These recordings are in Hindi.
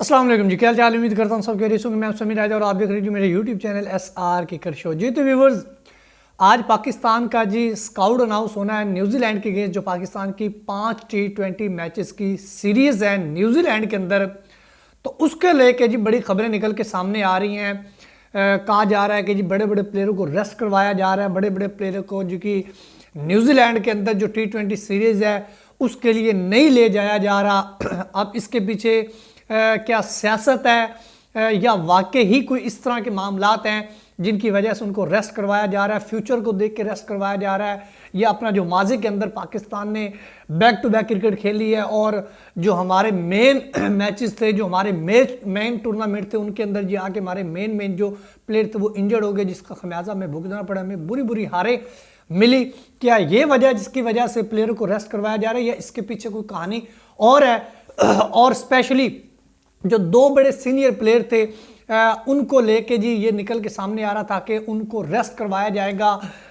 अस्सलाम वालेकुम जी, क्या हाल? उम्मीद करता हूँ सब कह मैं समीर राजा और आप देख रहे हैं मेरे YouTube channel SR cricket show. जी तो व्यूवर्स, आज पाकिस्तान का जी स्काउट अनाउंस होना है न्यूजीलैंड के अगेंस्ट, जो पाकिस्तान की 5 T20 मैचेस की सीरीज़ है न्यूजीलैंड के अंदर। तो उसके लेके जी बड़ी खबरें निकल के सामने आ रही हैं। कहा जा रहा है कि जी बड़े बड़े प्लेयरों को रेस्ट करवाया जा रहा है, बड़े बड़े प्लेयरों को जो कि न्यूजीलैंड के अंदर जो T20 सीरीज़ है उसके लिए नहीं ले जाया जा रहा। अब इसके पीछे क्या सियासत है या वाकई ही कोई इस तरह के मामलात हैं जिनकी वजह से उनको रेस्ट करवाया जा रहा है, फ्यूचर को देख के रेस्ट करवाया जा रहा है, या अपना जो माजी के अंदर पाकिस्तान ने बैक टू बैक क्रिकेट खेली है और जो हमारे मेन मैचेस थे, जो हमारे मेन टूर्नामेंट थे, उनके अंदर जी आके हमारे मेन जो प्लेयर थे वो इंजर्ड हो गए, जिसका खमियाजा हमें भुगतना पड़ा, हमें बुरी बुरी हारें मिली। क्या ये वजह जिसकी वजह से प्लेयरों को रेस्ट करवाया जा रहा है या इसके पीछे कोई कहानी और है? और स्पेशली जो दो बड़े सीनियर प्लेयर थे उनको लेके जी ये निकल के सामने आ रहा था कि उनको रेस्ट करवाया जाएगा,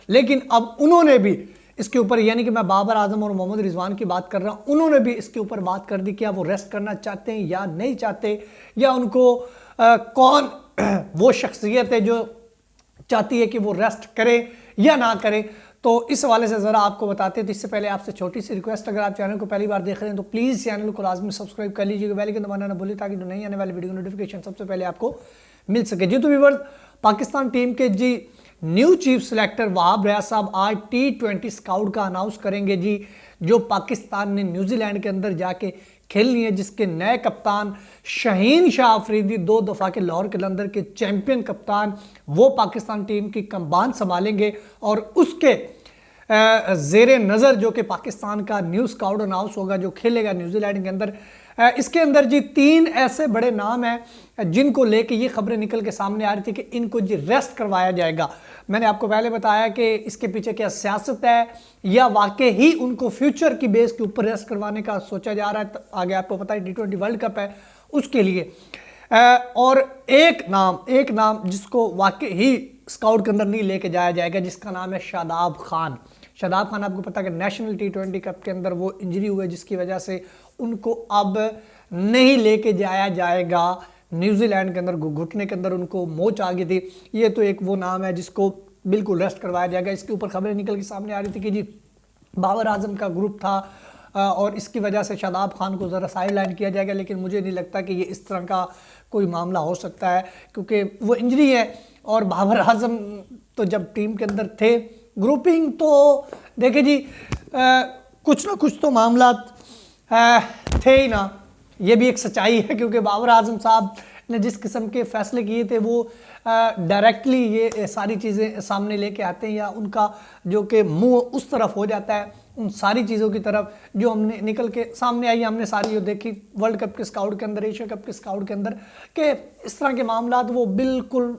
लेकिन अब उन्होंने भी इसके ऊपर, यानी कि मैं बाबर आजम और मोहम्मद रिजवान की बात कर रहा हूं, उन्होंने भी इसके ऊपर बात कर दी कि वो रेस्ट करना चाहते हैं या नहीं चाहते, या उनको कौन वो शख्सियत है जो चाहती है कि वो रेस्ट करे या ना करे। तो इस हवाले से ज़रा आपको बताते हैं। तो इससे पहले आपसे छोटी सी रिक्वेस्ट, अगर आप चैनल को पहली बार देख रहे हैं तो प्लीज़ चैनल को लाजमी सब्सक्राइब कर लीजिएगा, बेल आइकन दबाना ना भूलिए ताकि जो नई आने वाली वीडियो नोटिफिकेशन सबसे पहले आपको मिल सके। जी तो व्यूअर्स, पाकिस्तान टीम के जी new chief selector Wahab Riaz साहब आज T20 स्काउट का अनाउंस करेंगे जी, जो पाकिस्तान ने न्यूजीलैंड के अंदर जाके खेलनी है, जिसके नए कप्तान शाहीन शाह अफरीदी 2 दफ़ा के लाहौर कलंदर के चैंपियन कप्तान, वो पाकिस्तान टीम की कमान संभालेंगे। और उसके जेर नज़र जो कि पाकिस्तान का न्यू स्काउट अनाउंस होगा जो खेलेगा न्यूजीलैंड के अंदर। इसके अंदर जी 3 ऐसे बड़े नाम हैं जिनको लेके ये खबरें निकल के सामने आ रही थी कि इनको जी रेस्ट करवाया जाएगा। मैंने आपको पहले बताया कि इसके पीछे क्या सियासत है या वाकई ही उनको फ्यूचर की बेस के ऊपर रेस्ट करवाने का सोचा जा रहा है। आगे आपको पता है T20 वर्ल्ड कप है उसके लिए। और एक नाम जिसको वाकई ही स्काउट के अंदर नहीं लेके जाया जाएगा, जिसका नाम है शादाब खान। शादाब खान आपको पता है कि नेशनल T20 कप के अंदर वो इंजरी हुई, जिसकी वजह से उनको अब नहीं लेके जाया जाएगा न्यूजीलैंड के अंदर। घुटने के अंदर उनको मोच आ गई थी। ये तो एक वो नाम है जिसको बिल्कुल रेस्ट करवाया जाएगा। इसके ऊपर खबरें निकल के सामने आ रही थी कि जी बाबर आजम का ग्रुप था और इसकी वजह से शादाब खान को ज़रा साइड लाइन किया जाएगा, लेकिन मुझे नहीं लगता कि ये इस तरह का कोई मामला हो सकता है, क्योंकि वो इंजरी है। और बाबर आजम तो जब टीम के अंदर थे, ग्रुपिंग तो देखे जी कुछ ना कुछ तो मामला थे ही ना, ये भी एक सच्चाई है, क्योंकि बाबर आजम साहब ने जिस किस्म के फैसले किए थे वो डायरेक्टली ये सारी चीज़ें सामने लेके आते हैं, या उनका जो कि मुंह उस तरफ हो जाता है उन सारी चीज़ों की तरफ जो हमने निकल के सामने आई, हमने सारी जो देखी वर्ल्ड कप के स्काउट के अंदर, एशिया कप के स्काउट के अंदर, कि इस तरह के मामला वो बिल्कुल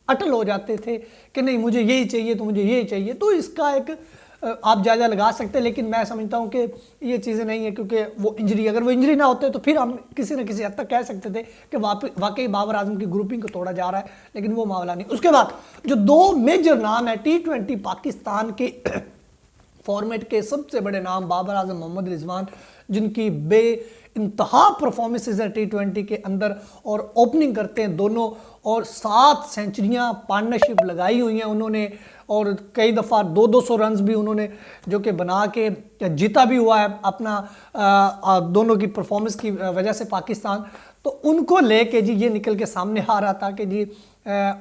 अटल हो जाते थे कि नहीं मुझे यही चाहिए तो मुझे यही चाहिए। तो इसका एक आप जायजा लगा सकते हैं, लेकिन मैं समझता हूं कि ये चीज़ें नहीं है, क्योंकि वो इंजरी, अगर वो इंजरी ना होते तो फिर हम किसी न किसी हद तक कह सकते थे कि वाकई बाबर आजम की ग्रुपिंग को तोड़ा जा रहा है, लेकिन वो मामला नहीं। उसके बाद जो 2 मेजर नाम है T20 पाकिस्तान के फॉर्मेट के सबसे बड़े नाम, बाबर आजम, मोहम्मद रिजवान, जिनकी बे इंतहा परफॉर्मेंसेज है T20 के अंदर और ओपनिंग करते हैं दोनों, और 7 सेंचुरियां पार्टनरशिप लगाई हुई हैं उन्होंने, और कई दफ़ा 200 रन्स भी उन्होंने जो कि बना के जीता भी हुआ है अपना दोनों की परफॉर्मेंस की वजह से पाकिस्तान। तो उनको लेके जी ये निकल के सामने आ रहा था कि जी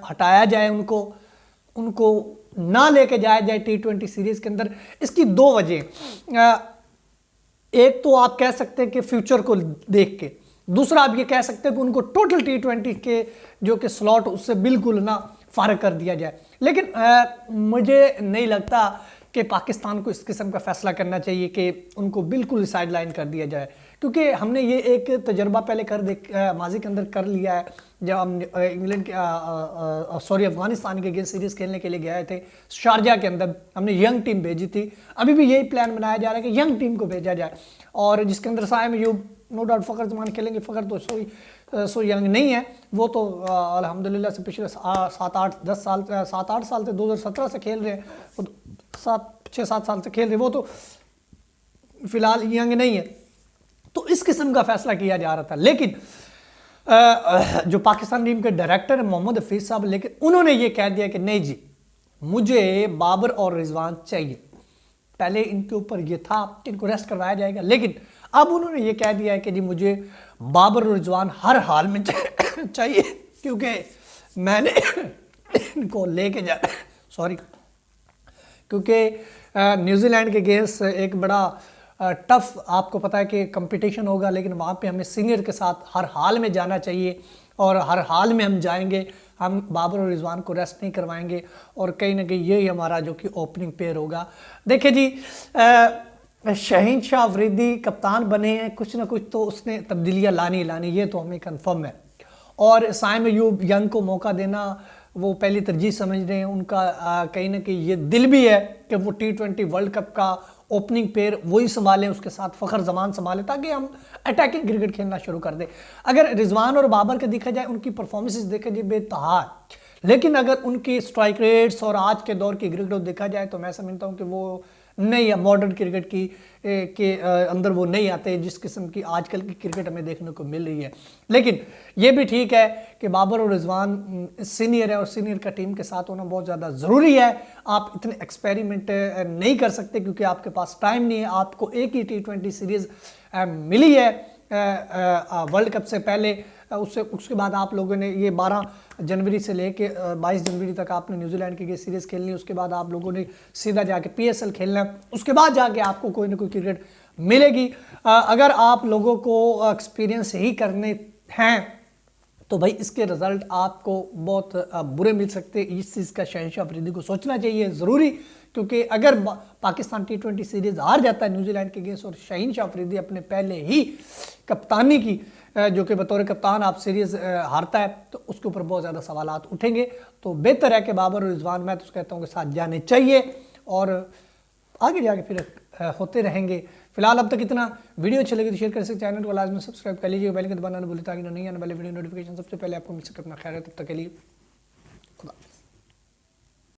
हटाया जाए, उनको ना लेके जाया जाए T20 सीरीज के अंदर। इसकी 2 वजह, एक तो आप कह सकते हैं कि फ्यूचर को देख के, दूसरा आप ये कह सकते हैं कि उनको टोटल T20 के जो कि स्लॉट उससे बिल्कुल ना फारग कर दिया जाए। लेकिन मुझे नहीं लगता कि पाकिस्तान को इस किस्म का फैसला करना चाहिए कि उनको बिल्कुल साइड लाइन कर दिया जाए, क्योंकि हमने ये एक तजर्बा पहले माजी के अंदर कर लिया है, जब हम इंग्लैंड के अफगानिस्तान के अगेंस्ट सीरीज़ खेलने के लिए गए थे शारजा के अंदर। हमने यंग टीम भेजी थी, अभी भी यही प्लान बनाया जा रहा है कि यंग टीम को भेजा जाए, और जिसके अंदर साइम अयूब, नो डाउट फ़खर जमान खेलेंगे। फ़खर तो सो यंग नहीं है, वो तो अल्हम्दुलिल्लाह से पिछले 7-8 साल से 2017 से खेल रहे हैं, 6-7 साल से खेल रहे हैं, वो तो फिलहाल यंग नहीं है। तो इस किस्म का फैसला किया जा रहा था, लेकिन जो पाकिस्तान टीम के डायरेक्टर है मोहम्मद हफीज साहब, लेकिन उन्होंने ये कह दिया कि नहीं जी, मुझे बाबर और रिजवान चाहिए। पहले इनके ऊपर ये था कि इनको रेस्ट करवाया जाएगा, लेकिन अब उन्होंने ये कह दिया है कि जी मुझे बाबर और रिजवान हर हाल में चाहिए, क्योंकि मैंने इनको लेके जा सॉरी क्योंकि न्यूजीलैंड के अगेंस्ट एक बड़ा टफ, आपको पता है कि कंपटीशन होगा, लेकिन वहाँ पे हमें सीनियर के साथ हर हाल में जाना चाहिए और हर हाल में हम जाएंगे, हम बाबर और रिजवान को रेस्ट नहीं करवाएंगे और कहीं ना कहीं यही हमारा जो कि ओपनिंग पेयर होगा। देखिए जी, शाहीन शाह अफरीदी कप्तान बने हैं, कुछ ना कुछ तो उसने तब्दीलियाँ लानी, ये तो हमें कन्फर्म है। और साइम अयूब यंग को मौका देना वो पहली तरजीह समझ रहे हैं, उनका कहीं ना कहीं ये दिल भी है कि वो T20 वर्ल्ड कप का ओपनिंग पेयर वही संभालें, उसके साथ फ़खर जमान संभालें, ताकि हम अटैकिंग क्रिकेट खेलना शुरू कर दें। अगर रिजवान और बाबर का देखा जाए, उनकी परफॉर्मेंसेस देखा जाए बेतहार, लेकिन अगर उनकी स्ट्राइक रेट्स और आज के दौर की क्रिकेट देखा जाए तो मैं समझता हूँ कि वो नहीं है, मॉडर्न क्रिकेट की के अंदर वो नहीं आते जिस किस्म की आजकल की क्रिकेट हमें देखने को मिल रही है। लेकिन ये भी ठीक है कि बाबर और रिजवान सीनियर है और सीनियर का टीम के साथ होना बहुत ज़्यादा ज़रूरी है। आप इतने एक्सपेरिमेंट नहीं कर सकते क्योंकि आपके पास टाइम नहीं है। आपको एक ही T20 सीरीज़ मिली है वर्ल्ड कप से पहले, उसके बाद आप लोगों ने ये 12 जनवरी से लेके 22 जनवरी तक आपने न्यूजीलैंड की सीरीज़ खेलनी है, उसके बाद आप लोगों ने सीधा जाके PSL खेलना है, उसके बाद जाके आपको कोई ना कोई क्रिकेट मिलेगी। अगर आप लोगों को एक्सपीरियंस ही करने हैं तो भाई इसके रिजल्ट आपको बहुत बुरे मिल सकते हैं। इस चीज़ का शहनशाह अफरीदी को सोचना चाहिए ज़रूरी, क्योंकि अगर पाकिस्तान T20 सीरीज़ हार जाता है न्यूजीलैंड के अगेंस्ट और शाहीन शाह अफरीदी अपने पहले ही कप्तानी की जो कि बतौर कप्तान आप सीरीज़ हारता है तो उसके ऊपर बहुत ज़्यादा सवालात उठेंगे। तो बेहतर है कि बाबर और रिजवान मैं तो कहता हूँ कि साथ जाने चाहिए और आगे जाके फिर होते रहेंगे। फिलहाल अब तक इतना। वीडियो अच्छी लगी तो शेयर कर सकते, चैनल को लाजमी सब्सक्राइब कर लीजिए, बेल के दबाना न भूलिए ताकि नहीं आने वाले वीडियो नोटिफिकेशन सबसे पहले आपको मिल सके। अपना ख्याल है, तब तक के लिए खुदा।